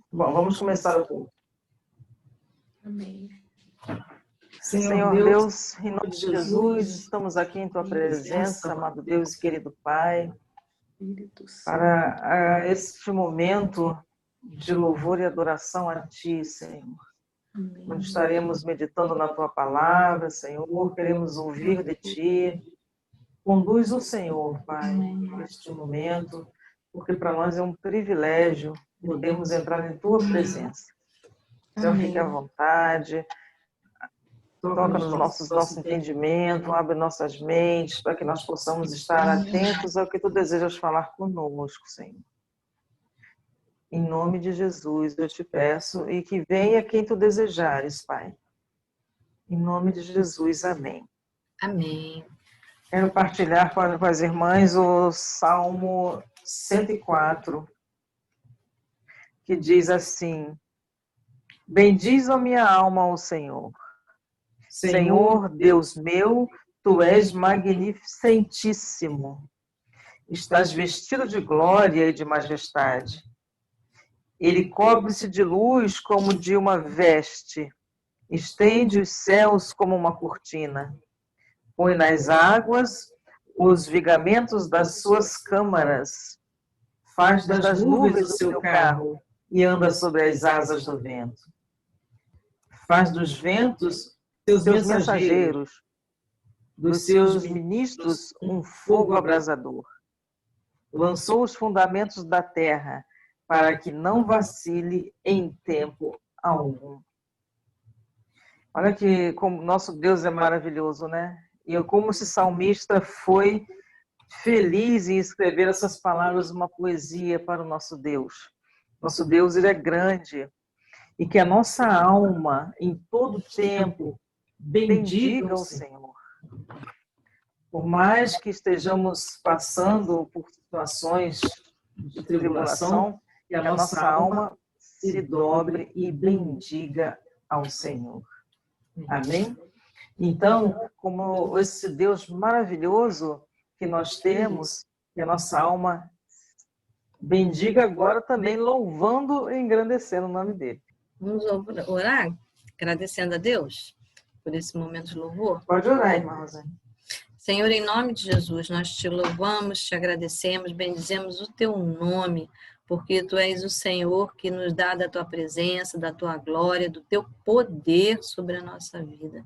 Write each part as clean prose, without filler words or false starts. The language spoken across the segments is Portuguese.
Bom, vamos começar o culto. Amém. Senhor Deus, em nome de Jesus, estamos aqui em Tua presença, amado Deus e querido Pai, para este momento de louvor e adoração a Ti, Senhor. Onde estaremos meditando na Tua palavra, Senhor, queremos ouvir de Ti. Conduz o Senhor, Pai, neste momento, porque para nós é um privilégio podermos entrar em Tua presença. Senhor, fique à vontade, toca nos nosso entendimento, abre nossas mentes, para que nós possamos estar atentos ao que Tu desejas falar conosco, Senhor. Em nome de Jesus, eu te peço, e que venha quem Tu desejares, Pai. Em nome de Jesus, amém. Amém. Quero partilhar com as irmãs o Salmo 104, que diz assim: Bendiz a minha alma ao Senhor. Senhor, Deus meu, Tu és magnificentíssimo. Estás vestido de glória e de majestade. Ele cobre-se de luz como de uma veste, estende os céus como uma cortina. Põe nas águas os vigamentos das suas câmaras. Faz das nuvens o seu carro e anda sobre as asas do vento. Faz dos ventos seus mensageiros, dos seus ministros um fogo abrasador. Lançou os fundamentos da terra para que não vacile em tempo algum. Olha que como nosso Deus é maravilhoso, né? E como esse salmista foi feliz em escrever essas palavras, uma poesia para o nosso Deus. Nosso Deus, ele é grande. E que a nossa alma, em todo tempo, bendiga o Senhor. Por mais que estejamos passando por situações de tribulação, que a nossa alma se dobre e bendiga ao Senhor. Amém? Então, como esse Deus maravilhoso que nós temos, que a nossa alma bendiga agora também, louvando e engrandecendo o nome dele. Vamos orar, agradecendo a Deus por esse momento de louvor? Pode orar, irmã Rosane. Senhor, em nome de Jesus, nós te louvamos, te agradecemos, bendizemos o teu nome, porque tu és o Senhor que nos dá da tua presença, da tua glória, do teu poder sobre a nossa vida.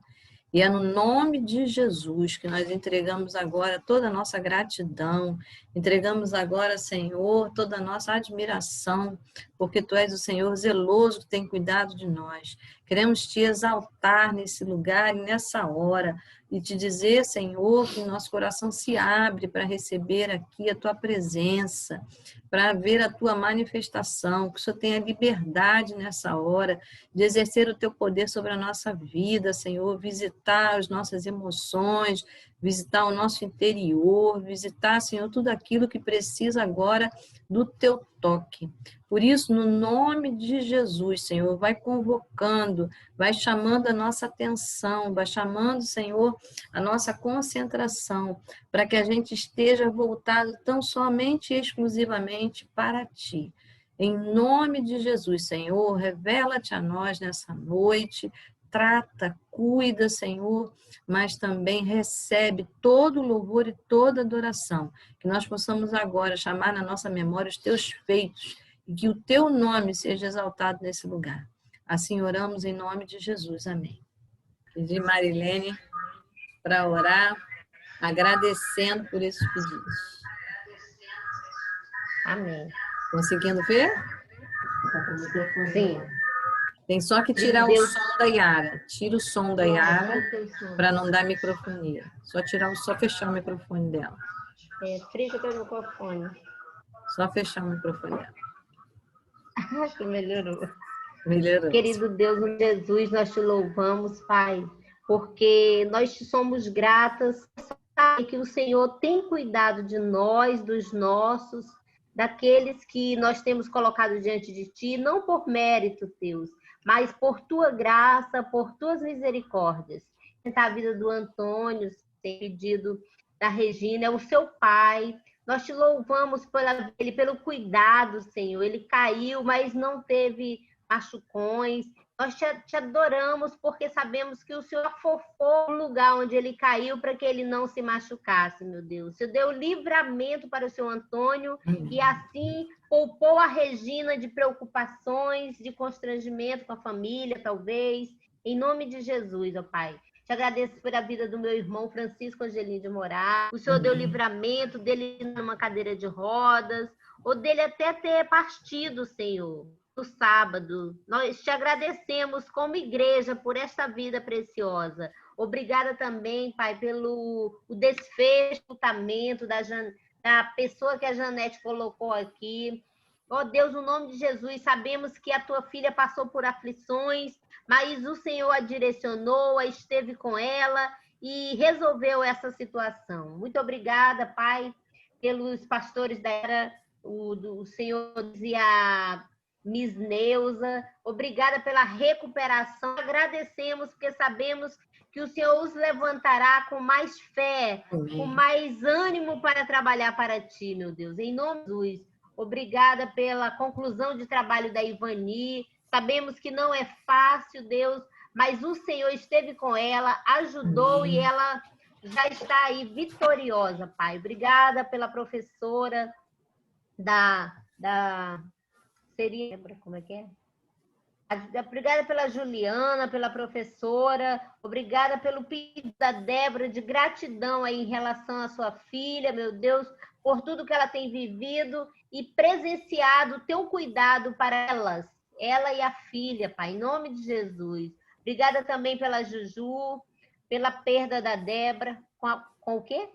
E é no nome de Jesus que nós entregamos agora toda a nossa gratidão, entregamos agora, Senhor, toda a nossa admiração, porque Tu és o Senhor zeloso que tem cuidado de nós. Queremos Te exaltar nesse lugar e nessa hora, e Te dizer, Senhor, que nosso coração se abre para receber aqui a Tua presença, para ver a Tua manifestação, que o Senhor tenha liberdade nessa hora de exercer o Teu poder sobre a nossa vida, Senhor, visitar as nossas emoções, visitar o nosso interior, visitar, Senhor, tudo aquilo que precisa agora do Teu toque. Por isso, no nome de Jesus, Senhor, vai convocando, vai chamando a nossa atenção, vai chamando, Senhor, a nossa concentração, para que a gente esteja voltado tão somente e exclusivamente para Ti. Em nome de Jesus, Senhor, revela-te a nós nessa noite, trata, cuida, Senhor, mas também recebe todo o louvor e toda adoração. Que nós possamos agora chamar na nossa memória os teus feitos e que o teu nome seja exaltado nesse lugar. Assim oramos em nome de Jesus. Amém. Pedi Marilene para orar, agradecendo por esses pedidos. Amém. Conseguindo ver? Sim. Tem só que tirar o som da Yara. Tira o som da Yara para não dar microfonia. Só fechar o microfone dela. Frente para o microfone. Só fechar o microfone dela. Acho que melhorou. Melhorou. Querido Deus, em Jesus, nós te louvamos, Pai, porque nós te somos gratas, sabe que o Senhor tem cuidado de nós, dos nossos, daqueles que nós temos colocado diante de Ti, não por mérito, Deus, mas por Tua graça, por Tuas misericórdias. A vida do Antônio, tem pedido da Regina, é o seu pai, Nós te louvamos pelo cuidado, Senhor. Ele caiu, mas não teve machucões. Nós te adoramos porque sabemos que o Senhor afofou o lugar onde ele caiu para que ele não se machucasse, meu Deus. O Senhor deu livramento para o seu Antônio e assim poupou a Regina de preocupações, de constrangimento com a família, talvez. Em nome de Jesus, ó Pai. Te agradeço pela vida do meu irmão Francisco Angelino de Moraes. O Senhor deu livramento dele numa cadeira de rodas, ou dele até ter partido, Senhor, no sábado. Nós te agradecemos como igreja por esta vida preciosa. Obrigada também, Pai, pelo o desfecho da pessoa que a Janete colocou aqui. Ó Deus, no nome de Jesus, sabemos que a tua filha passou por aflições, mas o Senhor a direcionou, esteve com ela e resolveu essa situação. Muito obrigada, Pai, pelos pastores da era, o Senhor dizia Miss Neuza, obrigada pela recuperação. Agradecemos porque sabemos que o Senhor os levantará com mais fé, com mais ânimo para trabalhar para ti, meu Deus. Em nome de Jesus. Obrigada pela conclusão de trabalho da Ivani. Sabemos que não é fácil, Deus, mas o Senhor esteve com ela, ajudou e ela já está aí vitoriosa, Pai. Obrigada pela professora seria, como é que é? Obrigada pela Juliana, pela professora. Obrigada pelo pedido da Débora de gratidão aí em relação à sua filha, meu Deus, por tudo que ela tem vivido e presenciado o teu cuidado para elas, ela e a filha, Pai, em nome de Jesus. Obrigada também pela Juju, pela perda da Débora, com o quê?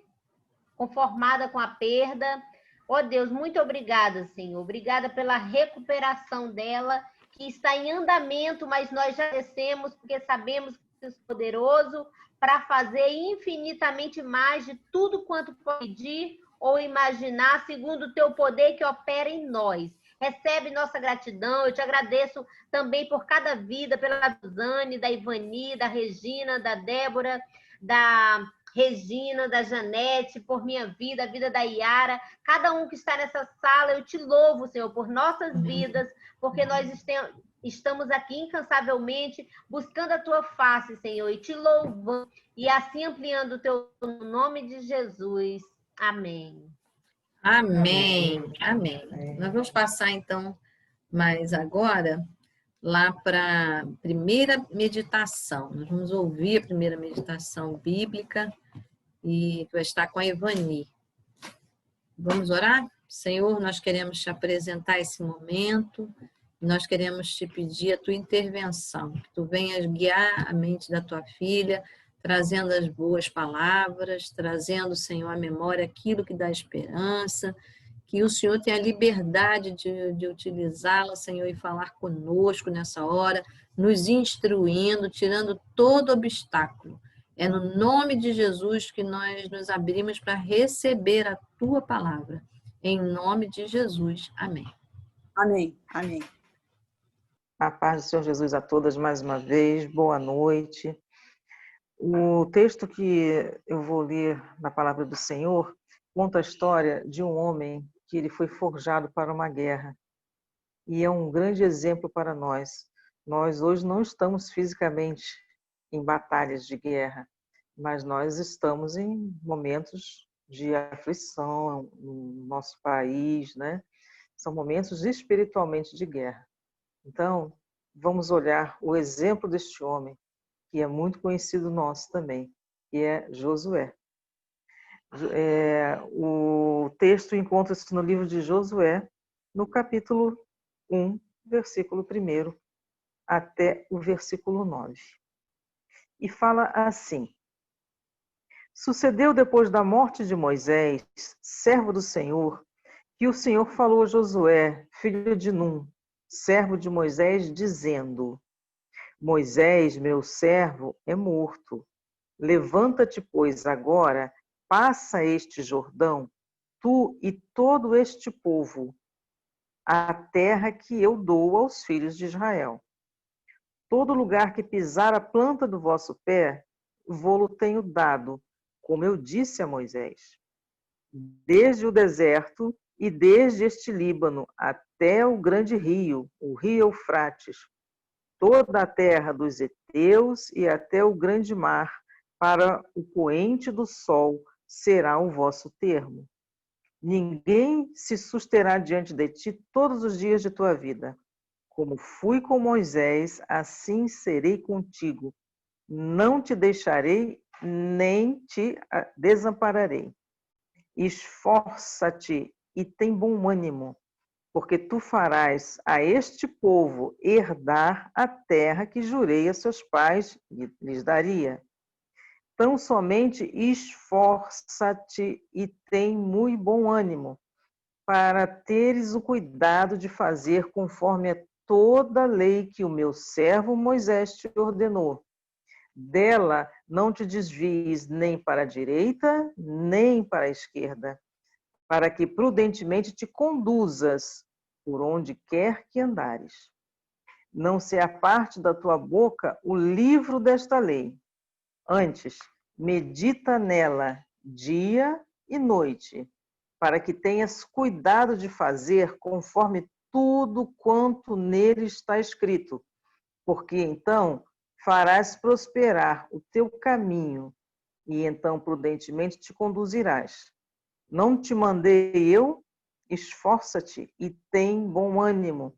Conformada com a perda. Oh, Deus, muito obrigada, Senhor. Obrigada pela recuperação dela, que está em andamento, mas nós já agradecemos, porque sabemos que é poderoso para fazer infinitamente mais de tudo quanto pode pedir ou imaginar, segundo o teu poder que opera em nós. Recebe nossa gratidão. Eu te agradeço também por cada vida, pela Zane, da Ivani, da Regina, da Débora, da Regina, da Janete, por minha vida, a vida da Iara, cada um que está nessa sala, eu te louvo, Senhor, por nossas vidas, porque nós estamos aqui incansavelmente buscando a tua face, Senhor, e te louvando, e assim ampliando o teu nome de Jesus. Amém. Amém. Amém. Nós vamos passar, então, mais agora, lá para a primeira meditação. Nós vamos ouvir a primeira meditação bíblica e vai estar com a Ivani. Vamos orar? Senhor, nós queremos te apresentar esse momento, nós queremos te pedir a tua intervenção, que tu venhas guiar a mente da tua filha, trazendo as boas palavras, trazendo, Senhor, à memória aquilo que dá esperança, que o Senhor tenha a liberdade de utilizá-la, Senhor, e falar conosco nessa hora, nos instruindo, tirando todo obstáculo. É no nome de Jesus que nós nos abrimos para receber a tua palavra. Em nome de Jesus. Amém. Amém. Amém. A paz do Senhor Jesus a todas mais uma vez. Boa noite. O texto que eu vou ler na palavra do Senhor conta a história de um homem que ele foi forjado para uma guerra. E é um grande exemplo para nós. Nós hoje não estamos fisicamente em batalhas de guerra, mas nós estamos em momentos de aflição no nosso país, né? São momentos espiritualmente de guerra. Então, vamos olhar o exemplo deste homem, que é muito conhecido nosso também, que é Josué. O texto encontra-se no livro de Josué, no capítulo 1, versículo 1 até o versículo 9. E fala assim: Sucedeu depois da morte de Moisés, servo do Senhor, que o Senhor falou a Josué, filho de Num, servo de Moisés, dizendo: Moisés, meu servo, é morto. Levanta-te, pois, agora, passa este Jordão, tu e todo este povo, a terra que eu dou aos filhos de Israel. Todo lugar que pisar a planta do vosso pé, vô-lo tenho dado, como eu disse a Moisés. desde o deserto e desde este Líbano até o grande rio, o rio Eufrates, toda a terra dos heteus e até o grande mar, para o poente do sol será o vosso termo. Ninguém se susterá diante de ti todos os dias de tua vida. Como fui com Moisés, assim serei contigo. Não te deixarei, nem te desampararei. Esforça-te e tem bom ânimo, porque tu farás a este povo herdar a terra que jurei a seus pais e lhes daria. Tão somente esforça-te e tem muito bom ânimo, para teres o cuidado de fazer conforme a toda a lei que o meu servo Moisés te ordenou. Dela não te desvies nem para a direita, nem para a esquerda, para que prudentemente te conduzas por onde quer que andares. Não se aparte da tua boca o livro desta lei. Antes, medita nela dia e noite, para que tenhas cuidado de fazer conforme tudo quanto nele está escrito, porque então farás prosperar o teu caminho e então prudentemente te conduzirás. Não te mandei eu? Esforça-te e tem bom ânimo.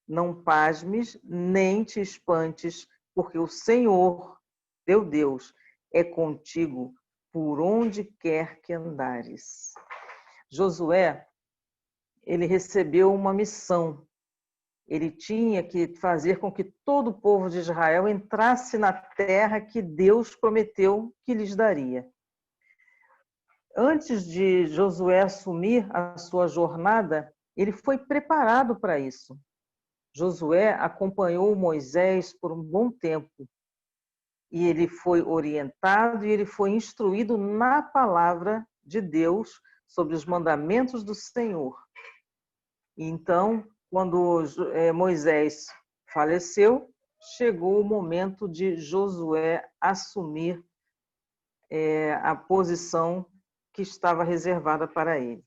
Não pasmes nem te espantes, porque o Senhor, teu Deus, é contigo por onde quer que andares. Josué, ele recebeu uma missão. Ele tinha que fazer com que todo o povo de Israel entrasse na terra que Deus prometeu que lhes daria. Antes de Josué assumir a sua jornada, ele foi preparado para isso. Josué acompanhou Moisés por um bom tempo e ele foi orientado e ele foi instruído na palavra de Deus sobre os mandamentos do Senhor. Então, quando Moisés faleceu, chegou o momento de Josué assumir a posição que estava reservada para ele.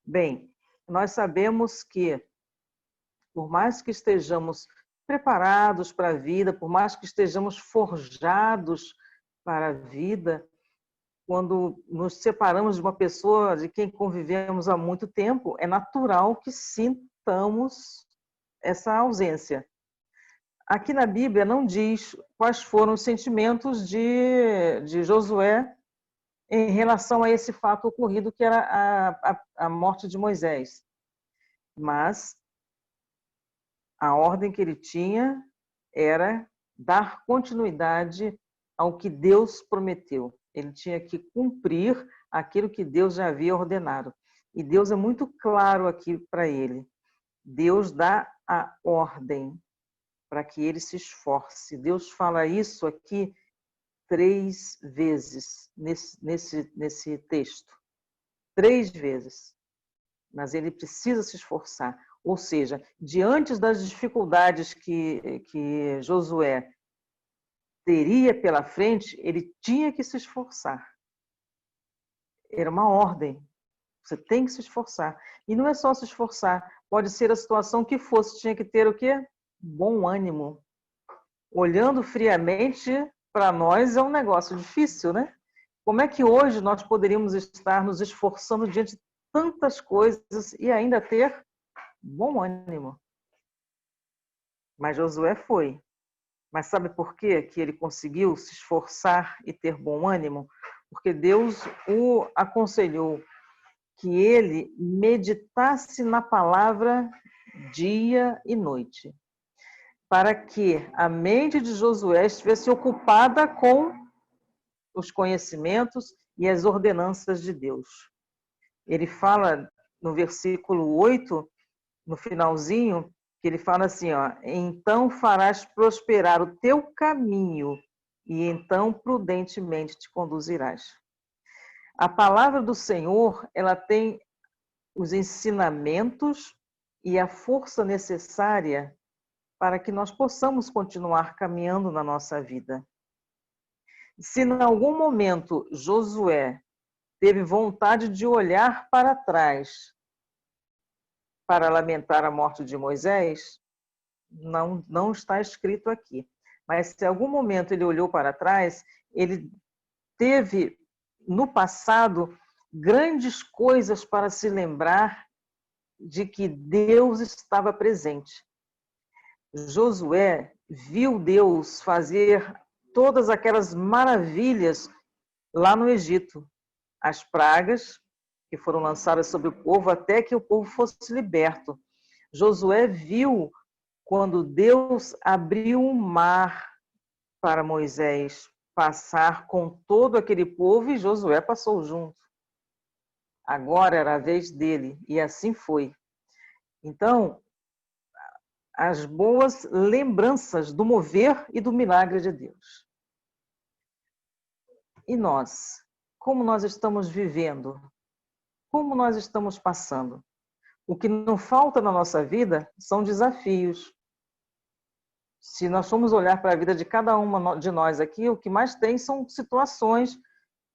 Bem, nós sabemos que, por mais que estejamos preparados para a vida, por mais que estejamos forjados para a vida, quando nos separamos de uma pessoa de quem convivemos há muito tempo, é natural que sintamos essa ausência. Aqui na Bíblia não diz quais foram os sentimentos de Josué em relação a esse fato ocorrido, que era a morte de Moisés. Mas a ordem que ele tinha era dar continuidade ao que Deus prometeu. Ele tinha que cumprir aquilo que Deus já havia ordenado. E Deus é muito claro aqui para ele. Deus dá a ordem para que ele se esforce. Deus fala isso aqui 3 vezes nesse texto. 3 vezes. Mas ele precisa se esforçar. Ou seja, diante das dificuldades que Josué teria pela frente, ele tinha que se esforçar. Era uma ordem. Você tem que se esforçar. E não é só se esforçar. Pode ser a situação que fosse. Tinha que ter o quê? Bom ânimo. Olhando friamente, para nós é um negócio difícil, né? Como é que hoje nós poderíamos estar nos esforçando diante de tantas coisas e ainda ter bom ânimo? Mas Josué foi. Mas sabe por quê que ele conseguiu se esforçar e ter bom ânimo? Porque Deus o aconselhou que ele meditasse na palavra dia e noite, para que a mente de Josué estivesse ocupada com os conhecimentos e as ordenanças de Deus. Ele fala no versículo 8, no finalzinho, que ele fala assim, ó, então farás prosperar o teu caminho e então prudentemente te conduzirás. A palavra do Senhor, ela tem os ensinamentos e a força necessária para que nós possamos continuar caminhando na nossa vida. Se em algum momento Josué teve vontade de olhar para trás para lamentar a morte de Moisés, não está escrito aqui. Mas se em algum momento ele olhou para trás, ele teve no passado grandes coisas para se lembrar de que Deus estava presente. Josué viu Deus fazer todas aquelas maravilhas lá no Egito, as pragas que foram lançadas sobre o povo até que o povo fosse liberto. Josué viu quando Deus abriu o mar para Moisés passar com todo aquele povo e Josué passou junto. Agora era a vez dele e assim foi. Então, as boas lembranças do mover e do milagre de Deus. E nós? Como nós estamos vivendo? Como nós estamos passando? O que não falta na nossa vida são desafios. Se nós formos olhar para a vida de cada uma de nós aqui, o que mais tem são situações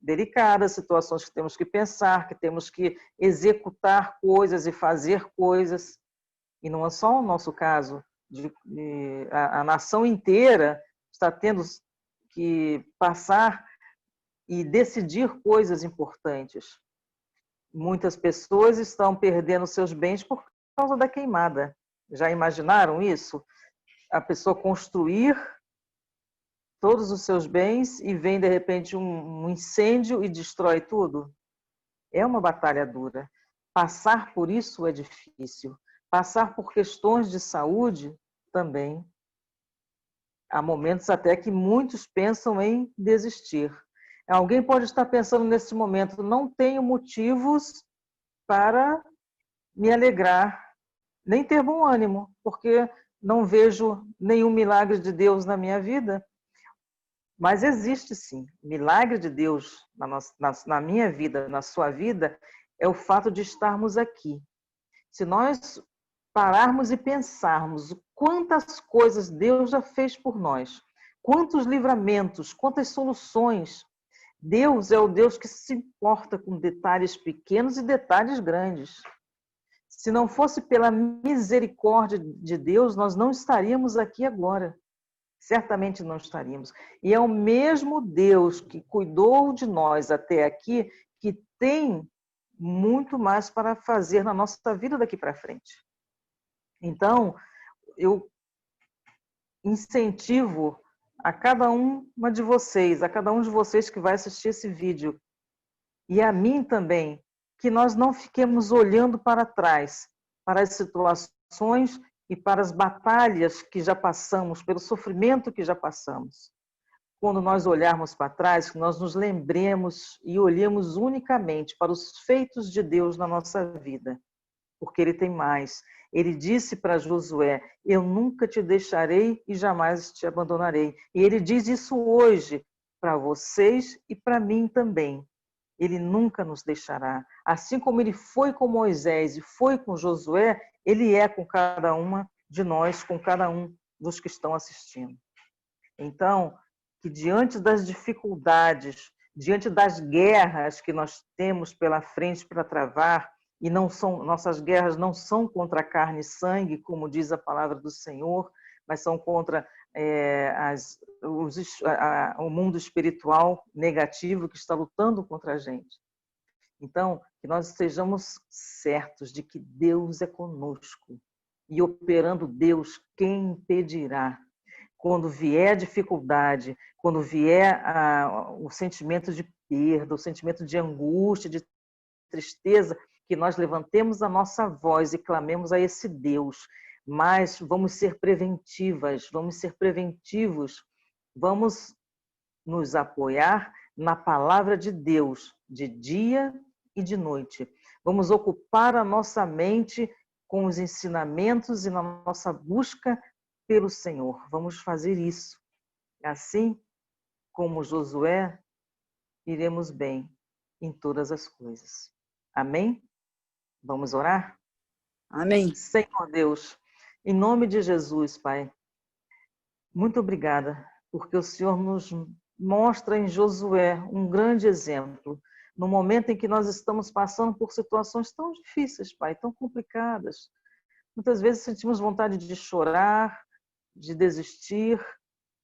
delicadas, situações que temos que pensar, que temos que executar coisas e fazer coisas. E não é só o nosso caso, a nação inteira está tendo que passar e decidir coisas importantes. Muitas pessoas estão perdendo seus bens por causa da queimada. Já imaginaram isso? A pessoa construir todos os seus bens e vem de repente um incêndio e destrói tudo? É uma batalha dura. Passar por isso é difícil. Passar por questões de saúde também. Há momentos até que muitos pensam em desistir. Alguém pode estar pensando nesse momento, não tenho motivos para me alegrar, nem ter bom ânimo, porque não vejo nenhum milagre de Deus na minha vida. Mas existe sim. Milagre de Deus na minha vida, na sua vida, é o fato de estarmos aqui. Se nós pararmos e pensarmos quantas coisas Deus já fez por nós, quantos livramentos, quantas soluções. Deus é o Deus que se importa com detalhes pequenos e detalhes grandes. Se não fosse pela misericórdia de Deus, nós não estaríamos aqui agora. Certamente não estaríamos. E é o mesmo Deus que cuidou de nós até aqui, que tem muito mais para fazer na nossa vida daqui para frente. Então, eu incentivo a cada uma de vocês, a cada um de vocês que vai assistir esse vídeo, e a mim também, que nós não fiquemos olhando para trás, para as situações e para as batalhas que já passamos, pelo sofrimento que já passamos. Quando nós olharmos para trás, que nós nos lembremos e olhemos unicamente para os feitos de Deus na nossa vida, porque Ele tem mais. Ele disse para Josué, eu nunca te deixarei e jamais te abandonarei. E Ele diz isso hoje para vocês e para mim também. Ele nunca nos deixará. Assim como Ele foi com Moisés e foi com Josué, Ele é com cada uma de nós, com cada um dos que estão assistindo. Então, que diante das dificuldades, diante das guerras que nós temos pela frente para travar, e não são, nossas guerras não são contra carne e sangue, como diz a palavra do Senhor, mas são contra o mundo espiritual negativo que está lutando contra a gente. Então, que nós estejamos certos de que Deus é conosco. E operando Deus, quem impedirá? Quando vier a dificuldade, quando vier o sentimento de perda, o sentimento de angústia, de tristeza, que nós levantemos a nossa voz e clamemos a esse Deus. Mas vamos ser preventivas, vamos ser preventivos, vamos nos apoiar na palavra de Deus, de dia e de noite. Vamos ocupar a nossa mente com os ensinamentos e na nossa busca pelo Senhor. Vamos fazer isso. Assim como Josué, iremos bem em todas as coisas. Amém? Vamos orar? Amém. Senhor Deus, em nome de Jesus, Pai, muito obrigada, porque o Senhor nos mostra em Josué um grande exemplo. no momento em que nós estamos passando por situações tão difíceis, Pai, tão complicadas. Muitas vezes sentimos vontade de chorar, de desistir,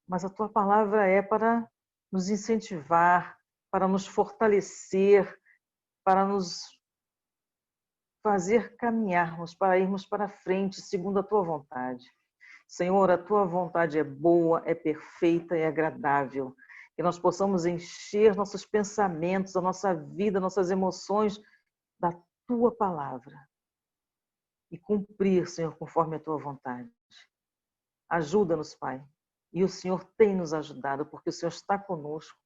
mas a Tua palavra é para nos incentivar, para nos fortalecer, para nos fazer caminharmos, para irmos para frente, segundo a Tua vontade. Senhor, a Tua vontade é boa, é perfeita e agradável. Que nós possamos encher nossos pensamentos, a nossa vida, nossas emoções da Tua palavra. E cumprir, Senhor, conforme a Tua vontade. Ajuda-nos, Pai. E o Senhor tem nos ajudado, porque o Senhor está conosco.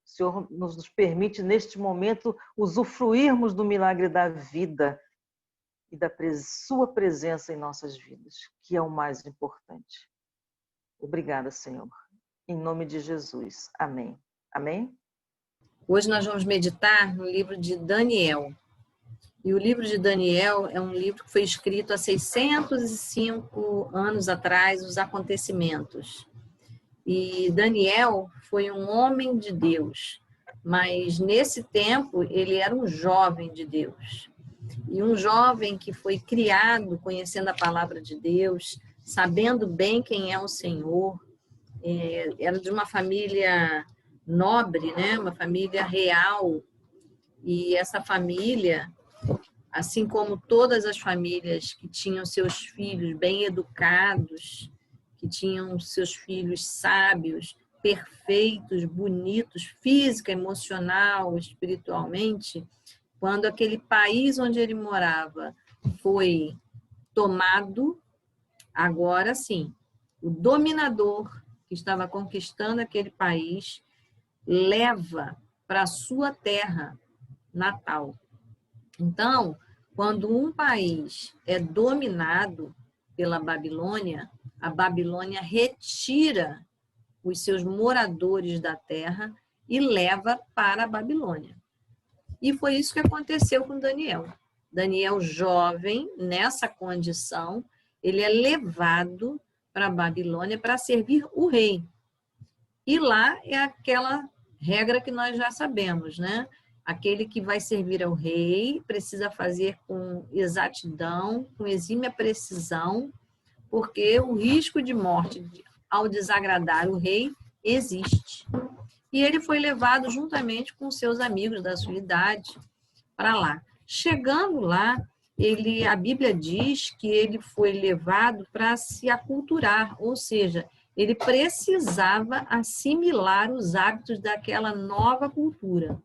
O Senhor nos permite, neste momento, usufruirmos do milagre da vida e da Sua presença em nossas vidas, que é o mais importante. Obrigada, Senhor. Em nome de Jesus. Amém. Amém? Hoje nós vamos meditar no livro de Daniel. E o livro de Daniel é um livro que foi escrito há 605 anos atrás, os acontecimentos. E Daniel foi um homem de Deus, mas nesse tempo ele era um jovem de Deus. E um jovem que foi criado conhecendo a palavra de Deus, sabendo bem quem é o Senhor, era de uma família nobre, né? Uma família real. E essa família, assim como todas as famílias que tinham seus filhos bem educados, que tinham seus filhos sábios, perfeitos, bonitos, física, emocional, espiritualmente, quando aquele país onde ele morava foi tomado, agora sim, o dominador que estava conquistando aquele país leva para a sua terra natal. Então, quando um país é dominado pela Babilônia, a Babilônia retira os seus moradores da terra e leva para a Babilônia. E foi isso que aconteceu com Daniel. Daniel, jovem, nessa condição, ele é levado para a Babilônia para servir o rei. E lá é aquela regra que nós já sabemos, né? Aquele que vai servir ao rei precisa fazer com exatidão, com exímia precisão, porque o risco de morte ao desagradar o rei existe. E ele foi levado juntamente com seus amigos da sua idade para lá. Chegando lá, a Bíblia diz que ele foi levado para se aculturar, ou seja, ele precisava assimilar os hábitos daquela nova cultura.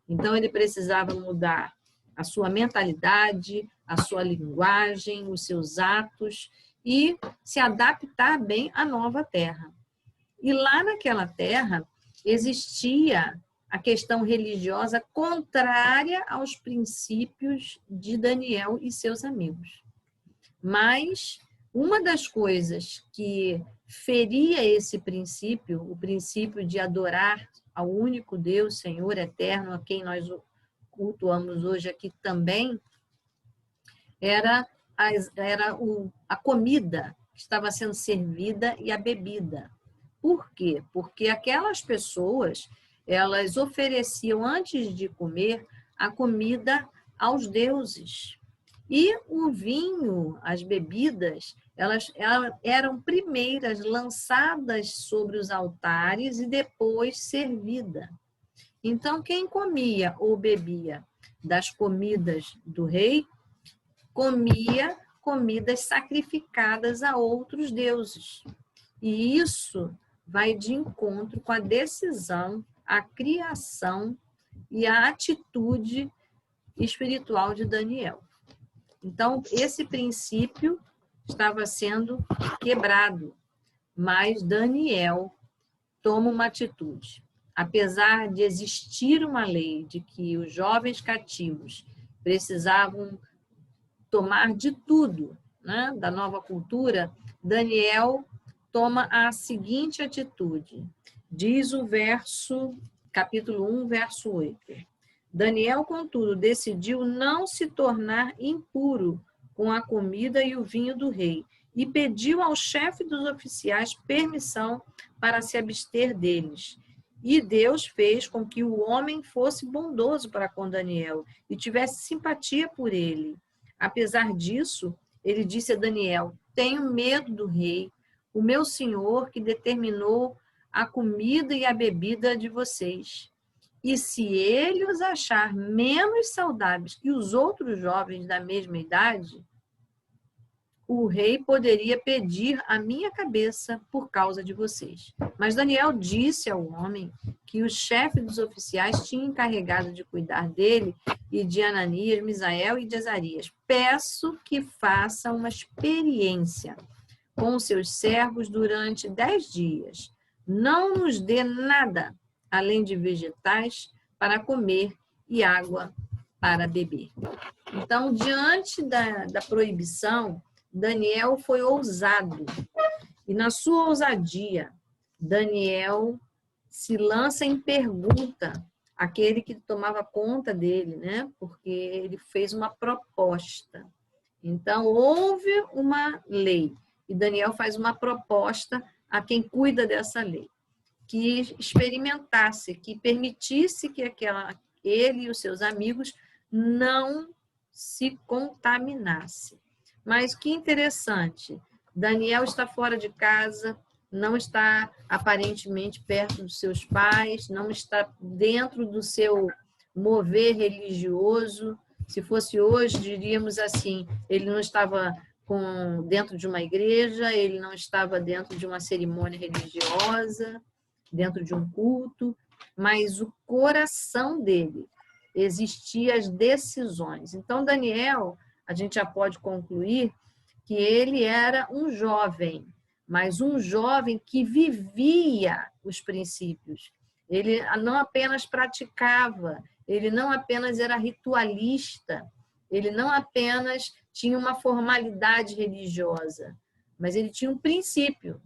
Então, ele precisava mudar a sua mentalidade, a sua linguagem, os seus atos e se adaptar bem à nova terra. E lá naquela terra existia a questão religiosa contrária aos princípios de Daniel e seus amigos. Mas uma das coisas que feria esse princípio, o princípio de adorar ao único Deus, Senhor eterno, a quem nós cultuamos hoje aqui também, era a comida que estava sendo servida e a bebida. Por quê? Porque aquelas pessoas, elas ofereciam, antes de comer, a comida aos deuses. E o vinho, as bebidas, elas eram primeiras lançadas sobre os altares e depois servida. Então, quem comia ou bebia das comidas do rei, comia comidas sacrificadas a outros deuses. E isso vai de encontro com a decisão, a criação e a atitude espiritual de Daniel. Então, esse princípio estava sendo quebrado, mas Daniel toma uma atitude. Apesar de existir uma lei de que os jovens cativos precisavam tomar de tudo, né, da nova cultura, Daniel toma a seguinte atitude. Diz o capítulo 1, verso 8. Daniel, contudo, decidiu não se tornar impuro com a comida e o vinho do rei e pediu ao chefe dos oficiais permissão para se abster deles. E Deus fez com que o homem fosse bondoso para com Daniel e tivesse simpatia por ele. Apesar disso, ele disse a Daniel: tenho medo do rei, o meu senhor que determinou a comida e a bebida de vocês. E se ele os achar menos saudáveis que os outros jovens da mesma idade, o rei poderia pedir a minha cabeça por causa de vocês. Mas Daniel disse ao homem que o chefe dos oficiais tinha encarregado de cuidar dele e de Ananias, Misael e de Azarias: peço que faça uma experiência com seus servos durante 10 dias. Não nos dê nada, além de vegetais para comer e água para beber. Então, diante da proibição, Daniel foi ousado. E na sua ousadia, Daniel se lança em pergunta àquele que tomava conta dele, né? Porque ele fez uma proposta. Então, houve uma lei. E Daniel faz uma proposta a quem cuida dessa lei, que experimentasse, que permitisse que ele e os seus amigos não se contaminassem. Mas que interessante, Daniel está fora de casa, não está aparentemente perto dos seus pais, não está dentro do seu mover religioso. Se fosse hoje, diríamos assim, ele não estava dentro de uma igreja, ele não estava dentro de uma cerimônia religiosa, dentro de um culto, mas o coração dele existia as decisões. Então, Daniel, a gente já pode concluir que ele era um jovem, mas um jovem que vivia os princípios. Ele não apenas praticava, ele não apenas era ritualista, ele não apenas tinha uma formalidade religiosa, mas ele tinha um princípio.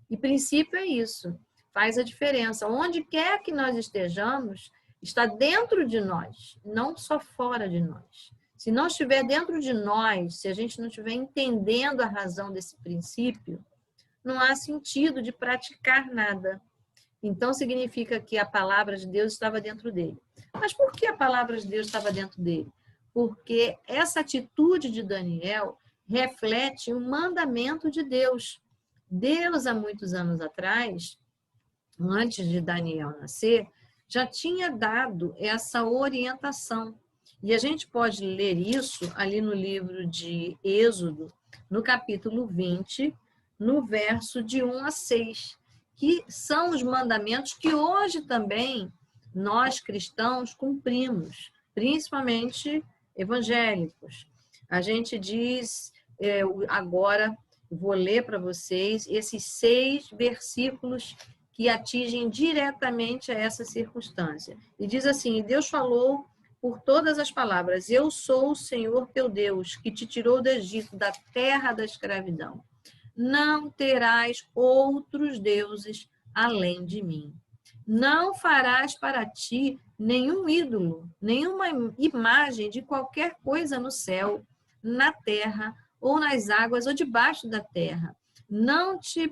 E princípio é isso, faz a diferença. Onde quer que nós estejamos, está dentro de nós, não só fora de nós. Se não estiver dentro de nós, se a gente não estiver entendendo a razão desse princípio, não há sentido de praticar nada. Então, significa que a palavra de Deus estava dentro dele. Mas por que a palavra de Deus estava dentro dele? Porque essa atitude de Daniel reflete um mandamento de Deus. Deus, há muitos anos atrás, antes de Daniel nascer, já tinha dado essa orientação. E a gente pode ler isso ali no livro de Êxodo, no capítulo 20, no verso de 1 a 6, que são os mandamentos que hoje também nós cristãos cumprimos, principalmente evangélicos. A gente diz, agora vou ler para vocês esses 6 versículos que atingem diretamente a essa circunstância. E diz assim: Deus falou por todas as palavras: eu sou o Senhor teu Deus, que te tirou do Egito, da terra da escravidão. Não terás outros deuses além de mim. Não farás para ti nenhum ídolo, nenhuma imagem de qualquer coisa no céu, na terra, ou nas águas, ou debaixo da terra. Não te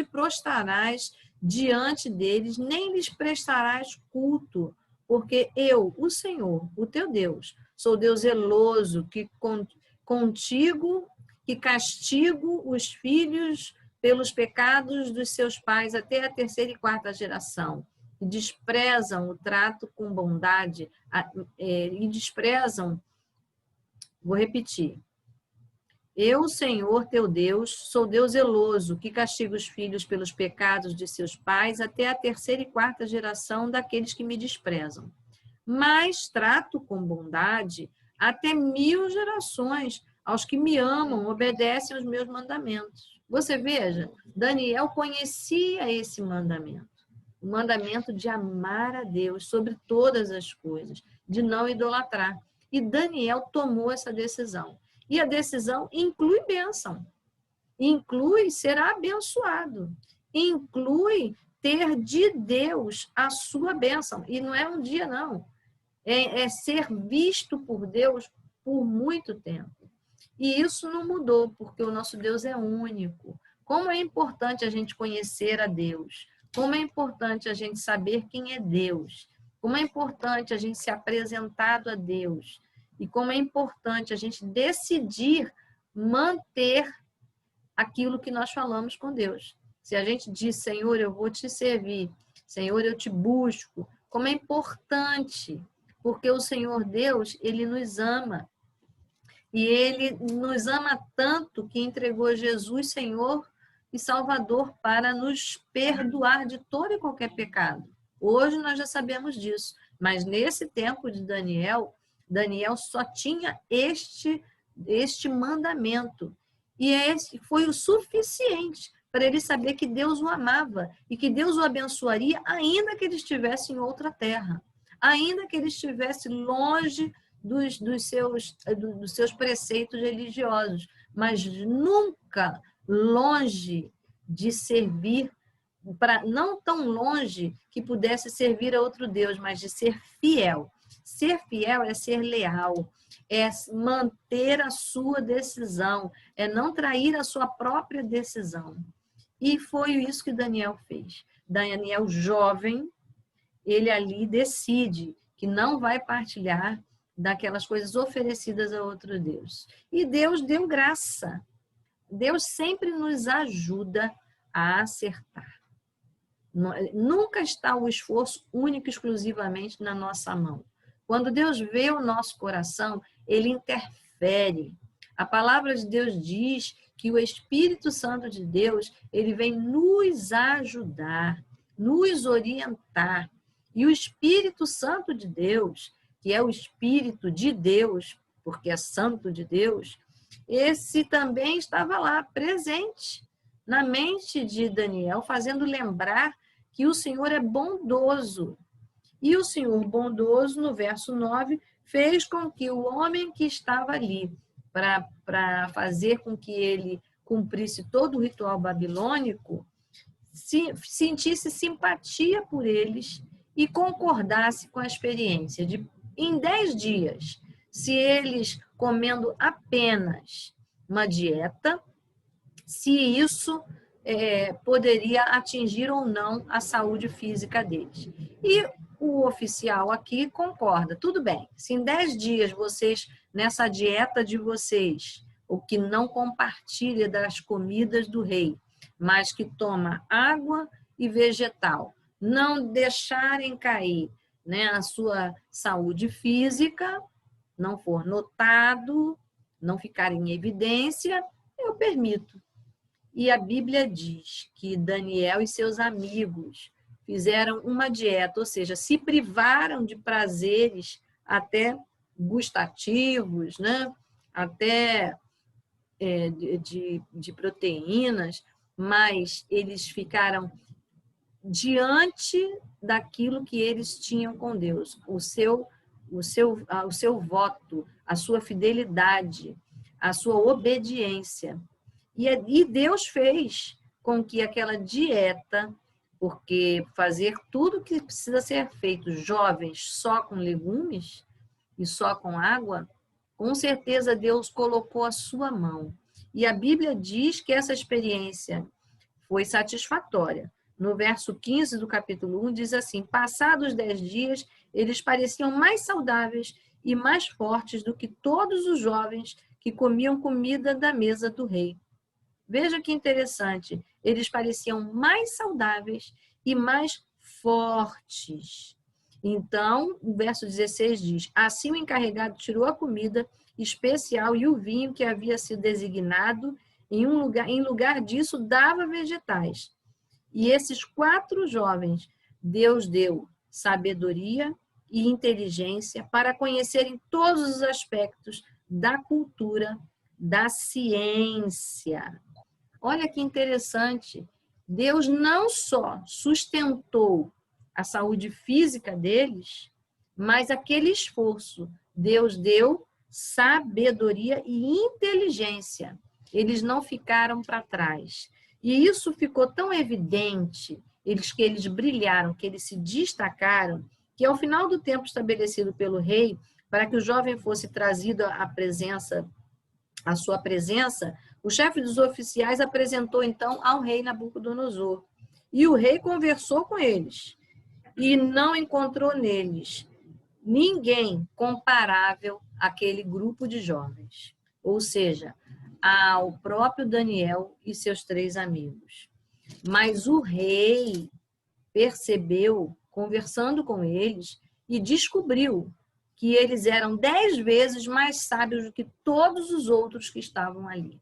prostrarás diante deles, nem lhes prestarás culto, porque eu, o Senhor, o teu Deus, sou Deus zeloso, que contigo, que castigo os filhos pelos pecados dos seus pais até a 3ª e 4ª geração, e desprezam o trato com bondade, e desprezam, vou repetir, eu, Senhor, teu Deus, sou Deus zeloso, que castiga os filhos pelos pecados de seus pais até a 3ª e 4ª geração daqueles que me desprezam. Mas trato com bondade até 1000 gerações aos que me amam, obedecem aos meus mandamentos. Você veja, Daniel conhecia esse mandamento, o mandamento de amar a Deus sobre todas as coisas, de não idolatrar. E Daniel tomou essa decisão. E a decisão inclui bênção, inclui ser abençoado, inclui ter de Deus a sua bênção. E não é um dia, não. É ser visto por Deus por muito tempo. E isso não mudou, porque o nosso Deus é único. Como é importante a gente conhecer a Deus. como é importante a gente saber quem é Deus, como é importante a gente ser apresentado a Deus e como é importante a gente decidir manter aquilo que nós falamos com Deus. Se a gente diz, Senhor, eu vou te servir, Senhor, eu te busco, como é importante, porque o Senhor Deus, Ele nos ama. E Ele nos ama tanto que entregou Jesus, Senhor e Salvador, para nos perdoar de todo e qualquer pecado. Hoje nós já sabemos disso, mas nesse tempo de Daniel, Daniel só tinha este mandamento. E esse foi o suficiente para ele saber que Deus o amava e que Deus o abençoaria, ainda que ele estivesse em outra terra, ainda que ele estivesse longe dos seus preceitos religiosos, mas nunca longe de servir, não tão longe que pudesse servir a outro Deus, mas de ser fiel. Ser fiel é ser leal, é manter a sua decisão, é não trair a sua própria decisão. E foi isso que Daniel fez. Daniel, jovem, ele ali decide que não vai partilhar daquelas coisas oferecidas a outro Deus. E Deus deu graça. Deus sempre nos ajuda a acertar. Nunca está o esforço único e exclusivamente na nossa mão. Quando Deus vê o nosso coração, Ele interfere. A palavra de Deus diz que o Espírito Santo de Deus, ele vem nos ajudar, nos orientar. E o Espírito Santo de Deus, que é o Espírito de Deus, porque é santo de Deus, esse também estava lá, presente na mente de Daniel, fazendo lembrar que o Senhor é bondoso. E o Senhor bondoso, no verso 9, fez com que o homem que estava ali, para fazer com que ele cumprisse todo o ritual babilônico, sentisse simpatia por eles e concordasse com a experiência de, em 10 dias, se eles comendo apenas uma dieta, se isso poderia atingir ou não a saúde física deles. E o oficial aqui concorda, tudo bem, se em 10 dias vocês, nessa dieta de vocês, o que não compartilha das comidas do rei, mas que toma água e vegetal, não deixarem cair, né, a sua saúde física, não for notado, não ficar em evidência, eu permito. E a Bíblia diz que Daniel e seus amigos fizeram uma dieta, ou seja, se privaram de prazeres até gustativos, né? Até de proteínas, mas eles ficaram diante daquilo que eles tinham com Deus, o seu voto, a sua fidelidade, a sua obediência. E Deus fez com que aquela dieta, porque fazer tudo que precisa ser feito, jovens, só com legumes e só com água, com certeza Deus colocou a sua mão. E a Bíblia diz que essa experiência foi satisfatória. No verso 15 do capítulo 1 diz assim: passados 10 dias, eles pareciam mais saudáveis e mais fortes do que todos os jovens que comiam comida da mesa do rei. Veja que interessante, eles pareciam mais saudáveis e mais fortes. Então, o verso 16 diz: assim o encarregado tirou a comida especial e o vinho que havia sido designado, em lugar disso, dava vegetais. E esses 4 jovens, Deus deu sabedoria e inteligência para conhecerem todos os aspectos da cultura, da ciência. Olha que interessante, Deus não só sustentou a saúde física deles, mas aquele esforço, Deus deu sabedoria e inteligência. Eles não ficaram para trás. E isso ficou tão evidente, que eles brilharam, que eles se destacaram, que ao final do tempo estabelecido pelo rei, para que o jovem fosse trazido à sua presença, o chefe dos oficiais apresentou então ao rei Nabucodonosor. E o rei conversou com eles e não encontrou neles ninguém comparável àquele grupo de jovens, ou seja, ao próprio Daniel e seus 3 amigos. Mas o rei percebeu, conversando com eles, e descobriu que eles eram 10 vezes mais sábios do que todos os outros que estavam ali.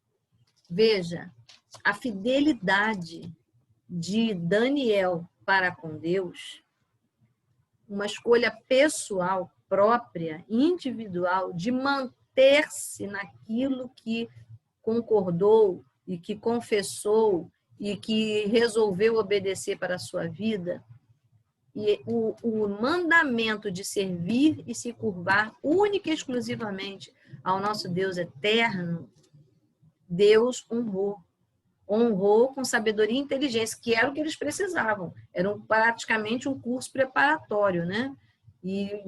Veja, a fidelidade de Daniel para com Deus, uma escolha pessoal, própria, individual, de manter-se naquilo que concordou e que confessou e que resolveu obedecer para a sua vida. E o mandamento de servir e se curvar única e exclusivamente ao nosso Deus eterno, Deus honrou com sabedoria e inteligência, que era o que eles precisavam. Era praticamente um curso preparatório, né? E